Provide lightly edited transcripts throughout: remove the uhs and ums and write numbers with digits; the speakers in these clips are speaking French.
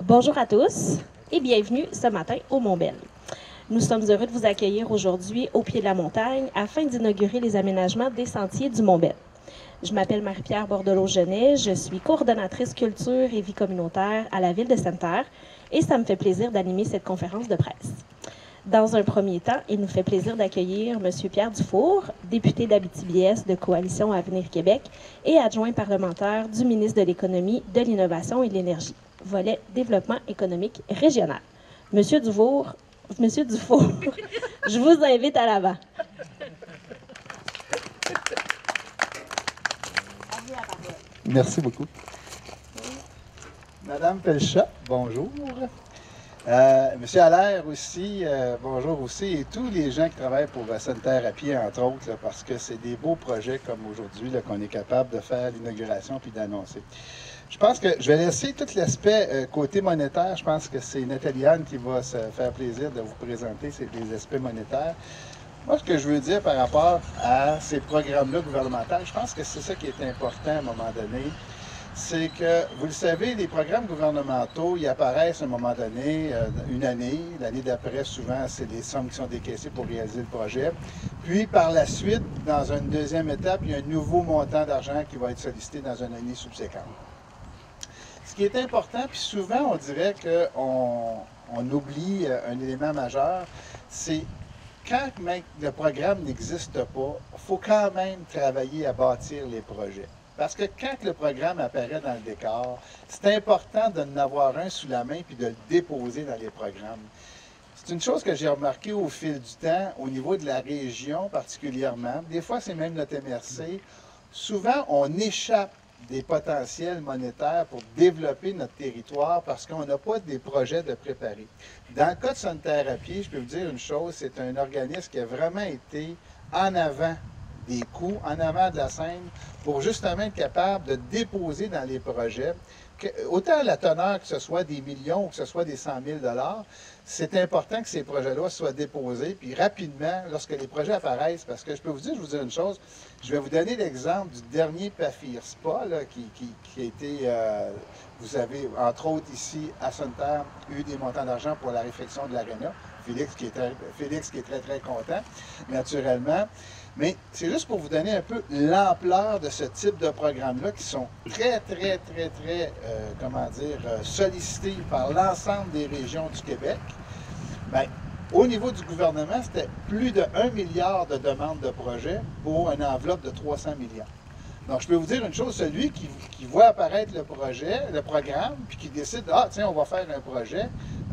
Bonjour à tous et bienvenue ce matin au Mont-Bell. Nous sommes heureux de vous accueillir aujourd'hui au pied de la montagne afin d'inaugurer les aménagements des sentiers du Mont-Bell. Je m'appelle Marie-Pierre Bordelot-Genet, je suis coordonnatrice culture et vie communautaire à la Ville de Sainte-Terre et ça me fait plaisir d'animer cette conférence de presse. Dans un premier temps, il nous fait plaisir d'accueillir M. Pierre Dufour, député d'Abitibi-Est de Coalition Avenir Québec et adjoint parlementaire du ministre de l'Économie, de l'Innovation et de l'Énergie, volet développement économique régional. Monsieur Dufour, je vous invite à l'avant. Merci beaucoup. Madame Pelchat, bonjour. Monsieur Allaire aussi, bonjour aussi, et tous les gens qui travaillent pour Sainte-Terre à pied, entre autres, là, parce que c'est des beaux projets comme aujourd'hui qu'on est capable de faire l'inauguration puis d'annoncer. Je pense que je vais laisser tout l'aspect côté monétaire. Je pense que c'est Nathalie Anne qui va se faire plaisir de vous présenter les aspects monétaires. Moi, ce que je veux dire par rapport à ces programmes-là gouvernementaux, je pense que c'est ça qui est important à un moment donné. C'est que, vous le savez, les programmes gouvernementaux, ils apparaissent à un moment donné, une année. L'année d'après, souvent, c'est des sommes qui sont décaissées pour réaliser le projet. Puis, par la suite, dans une deuxième étape, il y a un nouveau montant d'argent qui va être sollicité dans une année subséquente. Ce qui est important, puis souvent, on dirait qu'on oublie un élément majeur, c'est quand même le programme n'existe pas, il faut quand même travailler à bâtir les projets. Parce que quand le programme apparaît dans le décor, c'est important de en avoir un sous la main puis de le déposer dans les programmes. C'est une chose que j'ai remarqué au fil du temps, au niveau de la région particulièrement. Des fois, c'est même notre MRC. Souvent, on échappe des potentiels monétaires pour développer notre territoire parce qu'on n'a pas des projets de préparer. Dans le cas de Sainte-Terre à pied, je peux vous dire une chose, c'est un organisme qui a vraiment été en avant des coûts, en avant de la scène, pour justement être capable de déposer dans les projets, autant la teneur que ce soit des millions ou que ce soit des 100 000 $, c'est important que ces projets-là soient déposés, puis rapidement, lorsque les projets apparaissent, parce que je peux vous dire une chose, je vais vous donner l'exemple du dernier PAFIR SPA, là, qui a été, vous avez, entre autres ici, à Sainte-Terre, eu des montants d'argent pour la réfection de l'Arena. Félix qui est très, très content, naturellement. Mais c'est juste pour vous donner un peu l'ampleur de ce type de programmes-là qui sont très, très, très, très, sollicités par l'ensemble des régions du Québec. Bien, au niveau du gouvernement, c'était plus de 1 milliard de demandes de projets pour une enveloppe de 300 millions. Donc, je peux vous dire une chose, celui qui voit apparaître le programme, puis qui décide, ah, tiens, on va faire un projet,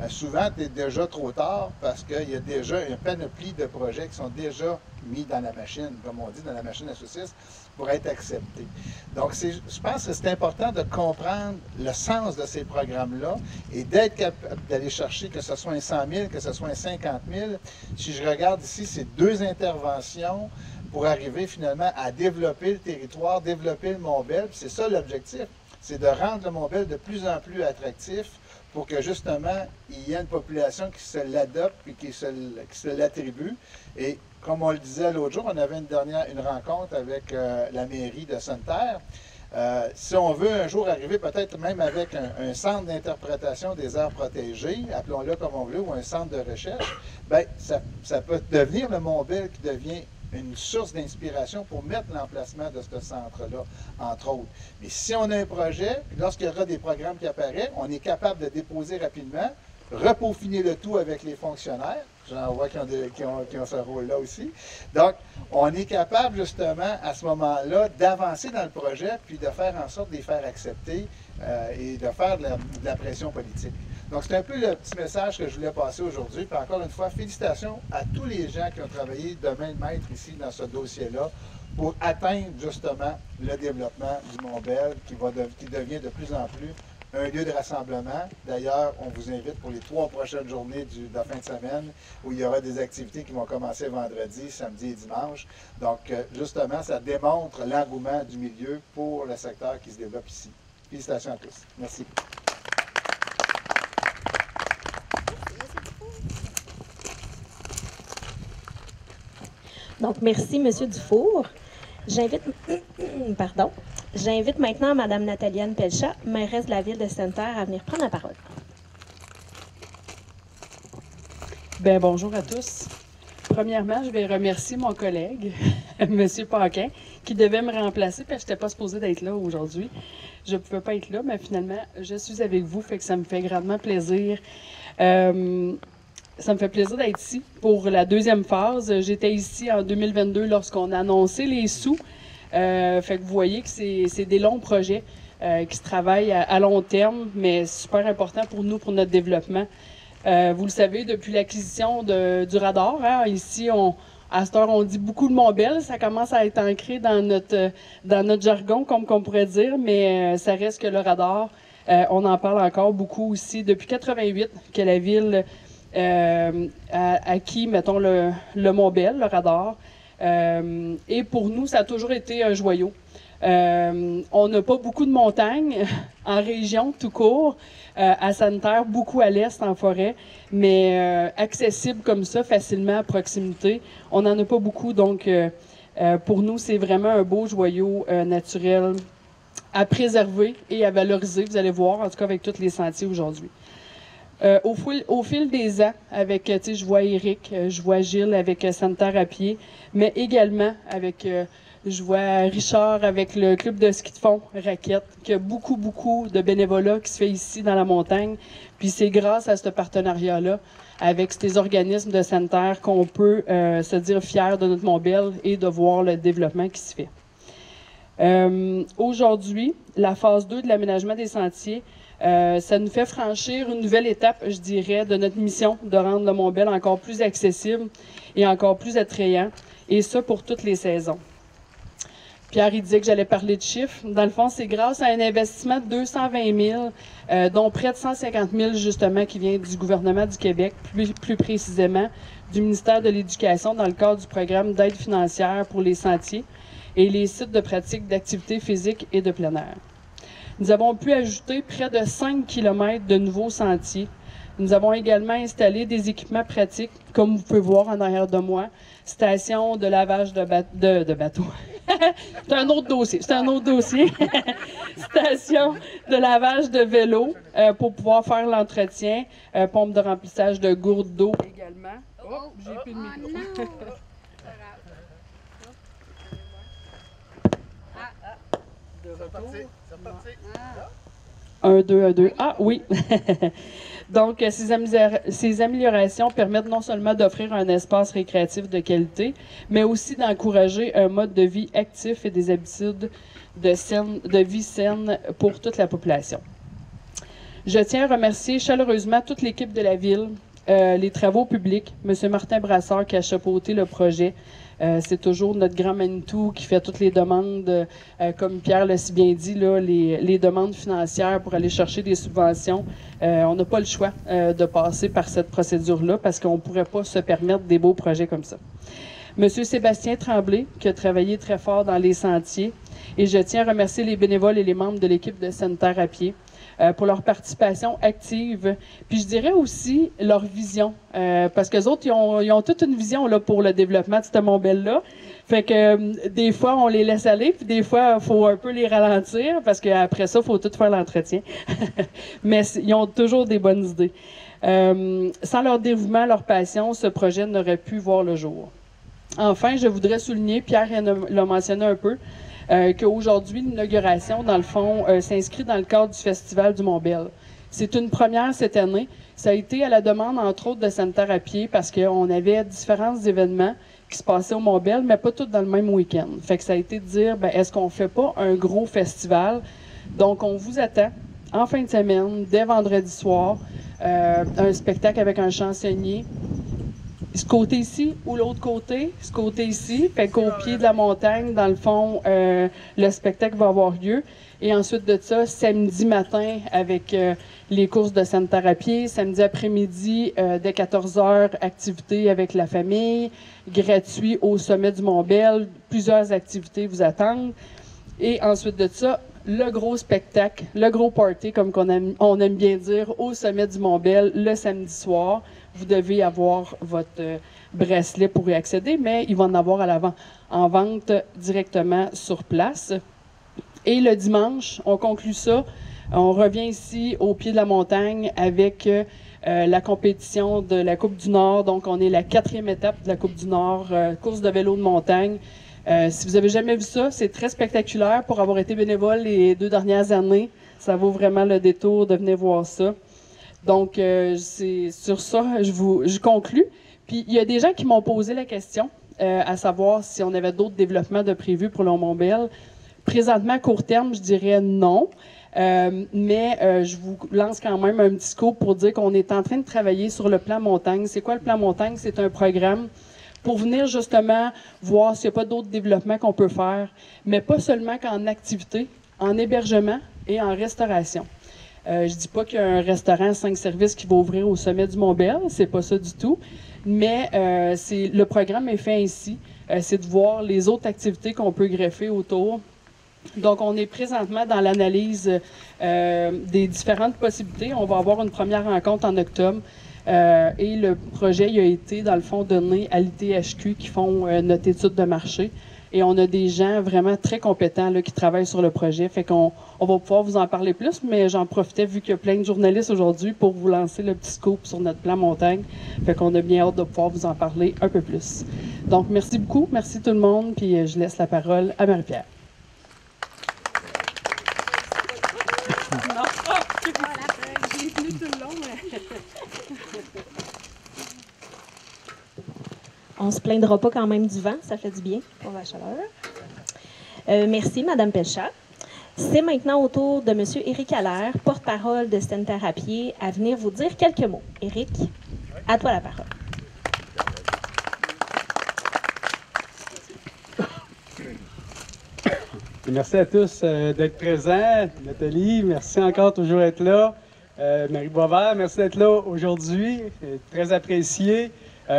souvent, c'est déjà trop tard parce qu'il y a déjà une panoplie de projets qui sont déjà mis dans la machine, comme on dit, dans la machine à saucisses, pour être acceptés. Donc, je pense que c'est important de comprendre le sens de ces programmes-là et d'être capable d'aller chercher, que ce soit un 100 000, que ce soit un 50 000. Si je regarde ici, c'est 2 interventions pour arriver finalement à développer le territoire, développer le Mont-Bell. C'est ça l'objectif, c'est de rendre le Mont-Bell de plus en plus attractif pour que justement, il y ait une population qui se l'adopte et qui se l'attribue. Et comme on le disait l'autre jour, on avait une rencontre avec la mairie de Sainte-Terre. Si on veut un jour arriver peut-être même avec un centre d'interprétation des aires protégées, appelons-le comme on veut, ou un centre de recherche, bien, ça peut devenir le Mont-Bell qui devient une source d'inspiration pour mettre l'emplacement de ce centre-là, entre autres. Mais si on a un projet, lorsqu'il y aura des programmes qui apparaissent, on est capable de déposer rapidement, repeaufiner le tout avec les fonctionnaires. J'en vois qui ont ce rôle-là aussi. Donc, on est capable justement, à ce moment-là, d'avancer dans le projet, puis de faire en sorte de les faire accepter et de faire de la pression politique. Donc, c'est un peu le petit message que je voulais passer aujourd'hui. Puis encore une fois, félicitations à tous les gens qui ont travaillé de main de maître ici dans ce dossier-là pour atteindre justement le développement du Mont-Bell qui devient de plus en plus un lieu de rassemblement. D'ailleurs, on vous invite pour les 3 prochaines journées de la fin de semaine où il y aura des activités qui vont commencer vendredi, samedi et dimanche. Donc, justement, ça démontre l'engouement du milieu pour le secteur qui se développe ici. Félicitations à tous. Merci. Donc, merci, M. Dufour. J'invite J'invite maintenant Mme Nathalie-Anne Pelchat, mairesse de la ville de Sainte-Terre, à venir prendre la parole. Bien, bonjour à tous. Premièrement, je vais remercier mon collègue, M. Paquin, qui devait me remplacer parce que je n'étais pas supposée d'être là aujourd'hui. Je ne pouvais pas être là, mais finalement, je suis avec vous, fait que ça me fait grandement plaisir. Ça me fait plaisir d'être ici pour la deuxième phase. J'étais ici en 2022 lorsqu'on a annoncé les sous. Fait que vous voyez que c'est des longs projets qui se travaillent à long terme, mais super important pour nous, pour notre développement. Vous le savez, depuis l'acquisition du radar, hein, ici, à cette heure, on dit beaucoup de Montbel. Ça commence à être ancré dans notre jargon, comme qu'on pourrait dire, mais ça reste que le radar, on en parle encore beaucoup aussi. Depuis 88 que la ville a acquis, mettons, le Montbel, le radar. Et pour nous, ça a toujours été un joyau. On n'a pas beaucoup de montagnes en région, tout court. À Sainte-Terre, beaucoup à l'est, en forêt, mais accessible comme ça, facilement à proximité. On n'en a pas beaucoup, donc pour nous, c'est vraiment un beau joyau naturel à préserver et à valoriser, vous allez voir, en tout cas avec tous les sentiers aujourd'hui. Au fil des ans, avec, tu sais, je vois Éric, je vois Gilles avec Sainte-Terre à pied, mais également avec... je vois Richard avec le club de ski de fond, Raquette, qui a beaucoup de bénévolat qui se fait ici dans la montagne. Puis c'est grâce à ce partenariat-là avec ces organismes de Sainte-Terre qu'on peut se dire fiers de notre Montbel et de voir le développement qui se fait. Aujourd'hui, la phase 2 de l'aménagement des sentiers, ça nous fait franchir une nouvelle étape, je dirais, de notre mission de rendre le Montbel encore plus accessible et encore plus attrayant, et ça pour toutes les saisons. Pierre, il disait que j'allais parler de chiffres. Dans le fond, c'est grâce à un investissement de 220 000, dont près de 150 000, justement, qui vient du gouvernement du Québec, plus précisément du ministère de l'Éducation, dans le cadre du programme d'aide financière pour les sentiers et les sites de pratique d'activités physiques et de plein air. Nous avons pu ajouter près de 5 km de nouveaux sentiers. Nous avons également installé des équipements pratiques, comme vous pouvez voir en arrière de moi, station de lavage de bateaux. C'est un autre dossier. Station de lavage de vélo pour pouvoir faire l'entretien. Pompe de remplissage de gourdes d'eau également. Oh, j'ai plus de micro. C'est parti. 1, 2, 1, 2. Ah oui! Donc, ces améliorations permettent non seulement d'offrir un espace récréatif de qualité, mais aussi d'encourager un mode de vie actif et des habitudes de vie saine pour toute la population. Je tiens à remercier chaleureusement toute l'équipe de la Ville, les travaux publics, M. Martin Brassard qui a chapeauté le projet. C'est toujours notre grand Manitou qui fait toutes les demandes, comme Pierre l'a si bien dit, là, les demandes financières pour aller chercher des subventions. On n'a pas le choix de passer par cette procédure-là parce qu'on ne pourrait pas se permettre des beaux projets comme ça. Monsieur Sébastien Tremblay, qui a travaillé très fort dans les sentiers, et je tiens à remercier les bénévoles et les membres de l'équipe de Sainte-Terre à pied pour leur participation active. Puis je dirais aussi leur vision, parce qu'eux autres, ils ont toute une vision là, pour le développement de ce Montbel-là. Fait que des fois, on les laisse aller, puis des fois, il faut un peu les ralentir, parce qu'après ça, il faut tout faire l'entretien. Mais ils ont toujours des bonnes idées. Sans leur dévouement, leur passion, ce projet n'aurait pu voir le jour. Enfin, je voudrais souligner, Pierre l'a mentionné un peu, qu'aujourd'hui, l'inauguration, dans le fond, s'inscrit dans le cadre du Festival du Montbel. C'est une première cette année. Ça a été à la demande, entre autres, de Sainte-Terre à pied, parce qu'on avait différents événements qui se passaient au Montbel, mais pas tous dans le même week-end. Fait que ça a été de dire, est-ce qu'on fait pas un gros festival? Donc, on vous attend en fin de semaine, dès vendredi soir, un spectacle avec un chansonnier. Ce côté ici ou l'autre côté, ce côté ici, fait qu'au pied de la montagne, dans le fond, le spectacle va avoir lieu. Et ensuite de ça, samedi matin, avec les courses de Sainte-Terre à pied, samedi après-midi, dès 14h, activité avec la famille, gratuit au sommet du Montbel, plusieurs activités vous attendent. Et ensuite de ça, le gros spectacle, le gros party, comme on aime bien dire, au sommet du Montbel, le samedi soir. Vous devez avoir votre bracelet pour y accéder, mais il va en avoir en vente directement sur place. Et le dimanche, on conclut ça. On revient ici au pied de la montagne avec la compétition de la Coupe du Nord. Donc, on est la 4e étape de la Coupe du Nord, course de vélo de montagne. Si vous avez jamais vu ça, c'est très spectaculaire pour avoir été bénévole les 2 dernières années. Ça vaut vraiment le détour de venir voir ça. Donc, c'est sur ça, je conclus. Puis, il y a des gens qui m'ont posé la question, à savoir si on avait d'autres développements de prévus pour le Mont-Bell. Présentement, à court terme, je dirais non. Mais je vous lance quand même un petit scoop pour dire qu'on est en train de travailler sur le plan montagne. C'est quoi le plan montagne? C'est un programme pour venir justement voir s'il n'y a pas d'autres développements qu'on peut faire, mais pas seulement qu'en activité, en hébergement et en restauration. Je dis pas qu'il y a un restaurant 5 services qui va ouvrir au sommet du Mont-Bell, c'est pas ça du tout, mais le programme est fait ainsi, c'est de voir les autres activités qu'on peut greffer autour. Donc, on est présentement dans l'analyse des différentes possibilités. On va avoir une première rencontre en octobre et le projet il a été, dans le fond, donné à l'ITHQ qui font notre étude de marché. Et on a des gens vraiment très compétents là, qui travaillent sur le projet. Fait qu'on va pouvoir vous en parler plus, mais j'en profitais vu qu'il y a plein de journalistes aujourd'hui pour vous lancer le petit scoop sur notre plan montagne. Fait qu'on a bien hâte de pouvoir vous en parler un peu plus. Donc, merci beaucoup. Merci tout le monde. Puis je laisse la parole à Marie-Pierre. On se plaindra pas quand même du vent, ça fait du bien pour la chaleur. Merci, Mme Pelchat. C'est maintenant au tour de M. Éric Allaire, porte-parole de Center à pied, à venir vous dire quelques mots. Éric, à toi la parole. Merci à tous d'être présents. Nathalie, merci encore toujours d'être là. Marie Boisvert, merci d'être là aujourd'hui. Très apprécié.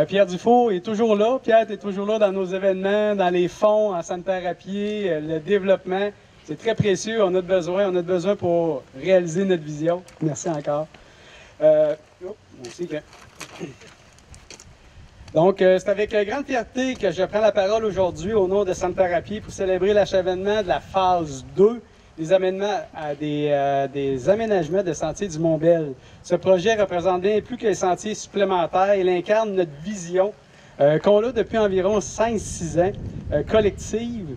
Pierre Dufault est toujours là. Pierre, tu es toujours là dans nos événements, dans les fonds, en sanitaire à pied, le développement. C'est très précieux. On a besoin pour réaliser notre vision. Merci encore. Donc, c'est avec grande fierté que je prends la parole aujourd'hui au nom de Sanitaire à pied pour célébrer l'achèvement de la phase 2 des aménagements de sentiers du Mont-Bell. Ce projet représente bien plus que les sentiers supplémentaires. Il incarne notre vision qu'on a depuis environ 5-6 ans, collective,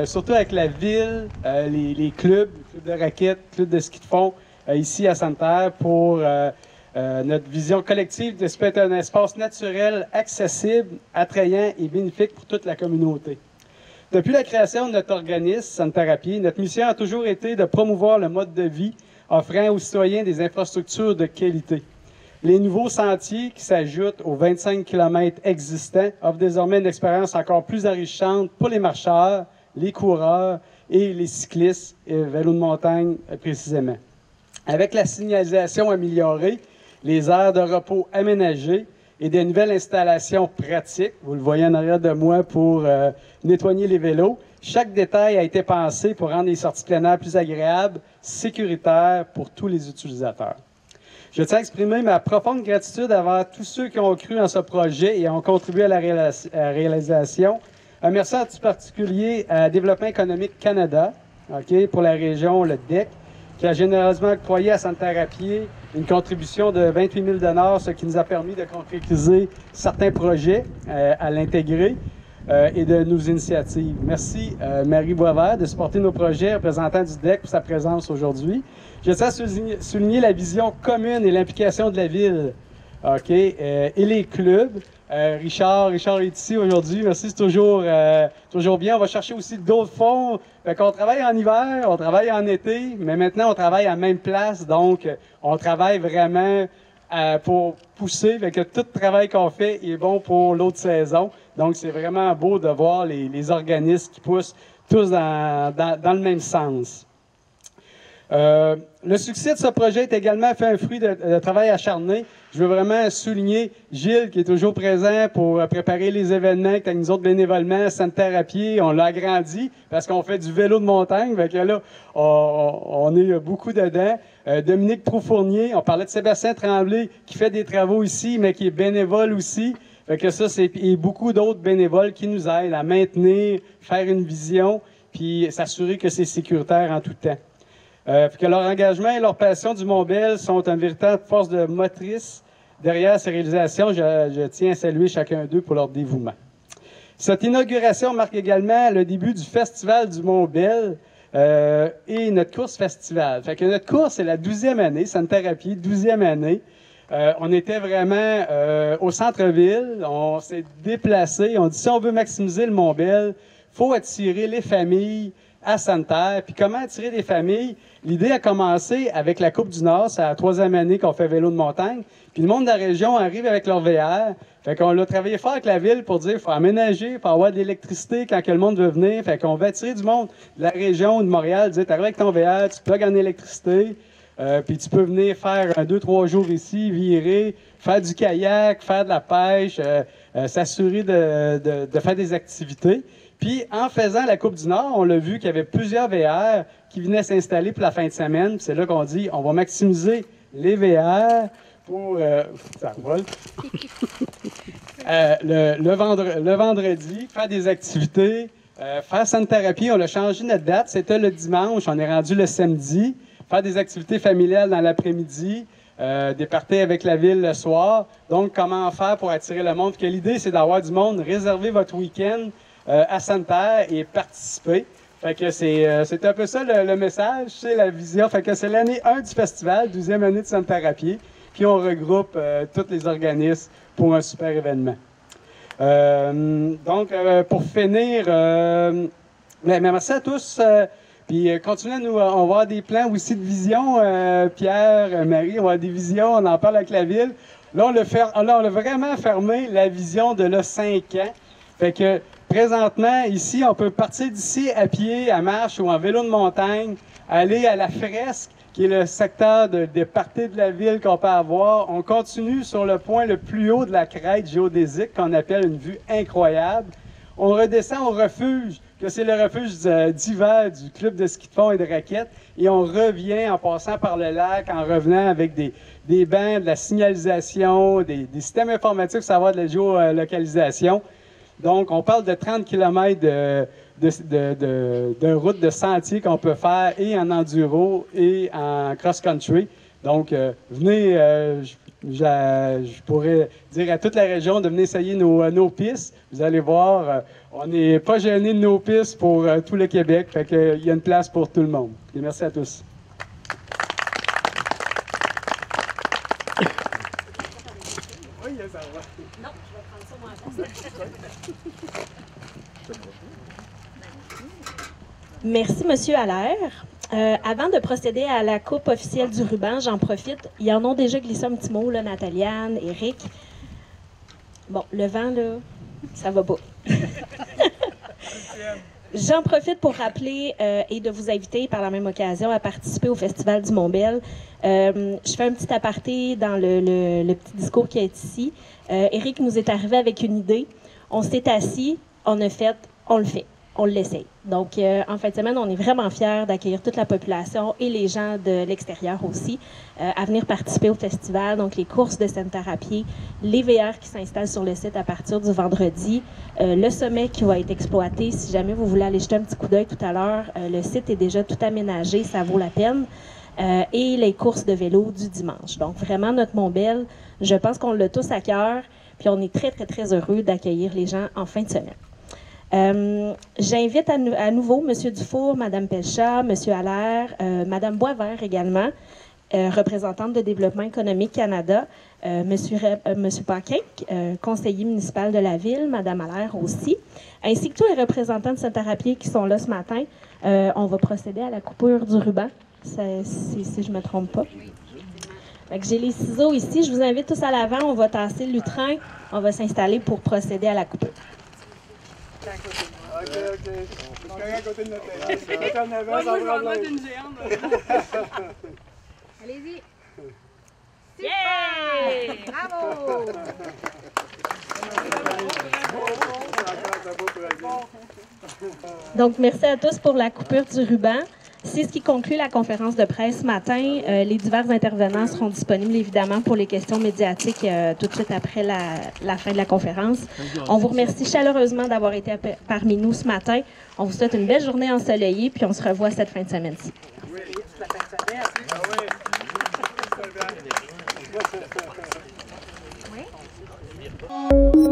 surtout avec la ville, les clubs de raquettes, clubs de ski de fond, ici à Santerre, pour notre vision collective de ce peut être un espace naturel, accessible, attrayant et bénéfique pour toute la communauté. Depuis la création de notre organisme, Sanitaire à pied, notre mission a toujours été de promouvoir le mode de vie offrant aux citoyens des infrastructures de qualité. Les nouveaux sentiers qui s'ajoutent aux 25 km existants offrent désormais une expérience encore plus enrichissante pour les marcheurs, les coureurs et les cyclistes et vélos de montagne précisément. Avec la signalisation améliorée, les aires de repos aménagées et des nouvelles installations pratiques, vous le voyez en arrière de moi, pour nettoyer les vélos. Chaque détail a été pensé pour rendre les sorties plein air plus agréables, sécuritaires pour tous les utilisateurs. Je tiens à exprimer ma profonde gratitude envers tous ceux qui ont cru en ce projet et ont contribué à la réalisation. Un merci en tout particulier à Développement économique Canada, pour la région, le DEC, qui a généreusement octroyé à Sanitaire à pied une contribution de 28 000 $, ce qui nous a permis de concrétiser certains projets à l'intégrer et de nos initiatives. Merci Marie Boisvert de supporter nos projets, représentant du DEC pour sa présence aujourd'hui. Je tiens à souligner la vision commune et l'implication de la ville, et les clubs. Richard est ici aujourd'hui. Merci, c'est toujours bien. On va chercher aussi d'autres fonds. On travaille en hiver, on travaille en été, mais maintenant on travaille à la même place. Donc, on travaille vraiment pour pousser. Fait que tout le travail qu'on fait est bon pour l'autre saison. Donc, c'est vraiment beau de voir les organismes qui poussent tous dans le même sens. Le succès de ce projet est également fait un fruit de travail acharné. Je veux vraiment souligner Gilles, qui est toujours présent pour préparer les événements avec nous autres bénévolement, Sanitaire à pied. On l'a agrandi parce qu'on fait du vélo de montagne. Fait que là, on est beaucoup dedans. Dominique Proufournier, on parlait de Sébastien Tremblay, qui fait des travaux ici, mais qui est bénévole aussi. Fait que ça, et beaucoup d'autres bénévoles qui nous aident à maintenir, faire une vision. puis s'assurer que c'est sécuritaire en tout temps. Puis que leur engagement et leur passion du Mont-Bell sont une véritable force de motrice derrière ces réalisations. Je tiens à saluer chacun d'eux pour leur dévouement. Cette inauguration marque également le début du Festival du Mont-Bell et notre course festival. Fait que notre course, c'est la 12e année, Santerre à pied, 12e année. On était vraiment au centre-ville, on s'est déplacé, on dit si on veut maximiser le Mont-Bell, il faut attirer les familles à Santerre. Puis comment attirer les familles? L'idée a commencé avec la Coupe du Nord, c'est la 3e année qu'on fait vélo de montagne. Puis le monde de la région arrive avec leur VR. Fait qu'on a travaillé fort avec la ville pour dire qu'il faut aménager, il faut avoir de l'électricité quand que le monde veut venir. Fait qu'on va attirer du monde de la région ou de Montréal, dire t'arrives avec ton VR, tu plugues en électricité, puis tu peux venir faire 2-3 jours ici, virer, faire du kayak, faire de la pêche, s'assurer de faire des activités. Puis, en faisant la Coupe du Nord, on l'a vu qu'il y avait plusieurs VR qui venaient s'installer pour la fin de semaine. Puis c'est là qu'on dit, on va maximiser les VR pour... ça vole. Le vendredi, faire des activités, faire Santerre à pied. On a changé notre date. C'était le dimanche. On est rendu le samedi. Faire des activités familiales dans l'après-midi. Des parties avec la ville le soir. Donc, comment faire pour attirer le monde? Puis que l'idée, c'est d'avoir du monde. Réservez votre week-end à Santerre et participer. Fait que c'est un peu ça le message, c'est la vision. Fait que c'est l'année 1 du festival, 12e année de Santerre à pied, puis on regroupe tous les organismes pour un super événement. Donc, pour finir, merci à tous. Puis continuez à nous, on va avoir des plans aussi de vision. Pierre, Marie, on va avoir des visions, on en parle avec la ville. Là, on a vraiment fermé la vision de 5 ans. Fait que présentement, ici, on peut partir d'ici à pied, à marche ou en vélo de montagne, aller à la Fresque, qui est le secteur des parties de la ville qu'on peut avoir. On continue sur le point le plus haut de la crête géodésique, qu'on appelle une vue incroyable. On redescend au refuge, que c'est le refuge d'hiver du club de ski de fond et de raquettes, et on revient en passant par le lac, en revenant avec des bancs, de la signalisation, des systèmes informatiques pour savoir de la géolocalisation. Donc, on parle de 30 km de route de sentier qu'on peut faire et en enduro et en cross-country. Donc, venez, je pourrais dire à toute la région de venir essayer nos pistes. Vous allez voir, on n'est pas gêné de nos pistes pour tout le Québec. Fait qu'il y a une place pour tout le monde. Et merci à tous. Non, je vais prendre ça moi Merci, M. Allaire. Avant de procéder à la coupe officielle du ruban, j'en profite. Ils en ont déjà glissé un petit mot, là, Nathalie-Anne, Éric. Bon, le vent, là, ça va pas. J'en profite pour rappeler et de vous inviter par la même occasion à participer au Festival du Mont-Bell. Je fais un petit aparté dans le petit discours qui est ici. Éric nous est arrivé avec une idée. On s'est assis, on a fait, on le fait. On l'essaye. Donc, en fin de semaine, on est vraiment fiers d'accueillir toute la population et les gens de l'extérieur aussi à venir participer au festival. Donc, les courses de Santerre à pied, les VR qui s'installent sur le site à partir du vendredi, le sommet qui va être exploité. Si jamais vous voulez aller jeter un petit coup d'œil tout à l'heure, le site est déjà tout aménagé, ça vaut la peine. Et les courses de vélo du dimanche. Donc, vraiment, notre Mont-Bell, je pense qu'on l'a tous à cœur, puis on est très, très, très heureux d'accueillir les gens en fin de semaine. J'invite à nouveau M. Dufour, Mme Pelchat, M. Allaire, Mme Boisvert également, représentante de Développement économique Canada, M. Paquin, conseiller municipal de la ville, Mme Allaire aussi, ainsi que tous les représentants de Santerre à pied qui sont là ce matin. On va procéder à la coupure du ruban, si je ne me trompe pas. J'ai les ciseaux ici. Je vous invite tous à l'avant. On va tasser le lutrin. On va s'installer pour procéder à la coupure. OK. On est à côté de notre terrain. Moi, je vais en mettre une géante. Allez-y. Yeah! Bravo! Donc, merci à tous pour la coupure du ruban. C'est ce qui conclut la conférence de presse ce matin. Les divers intervenants seront disponibles évidemment pour les questions médiatiques tout de suite après la fin de la conférence. On vous remercie chaleureusement d'avoir été parmi nous ce matin. On vous souhaite une belle journée ensoleillée, puis on se revoit cette fin de semaine-ci. Oui.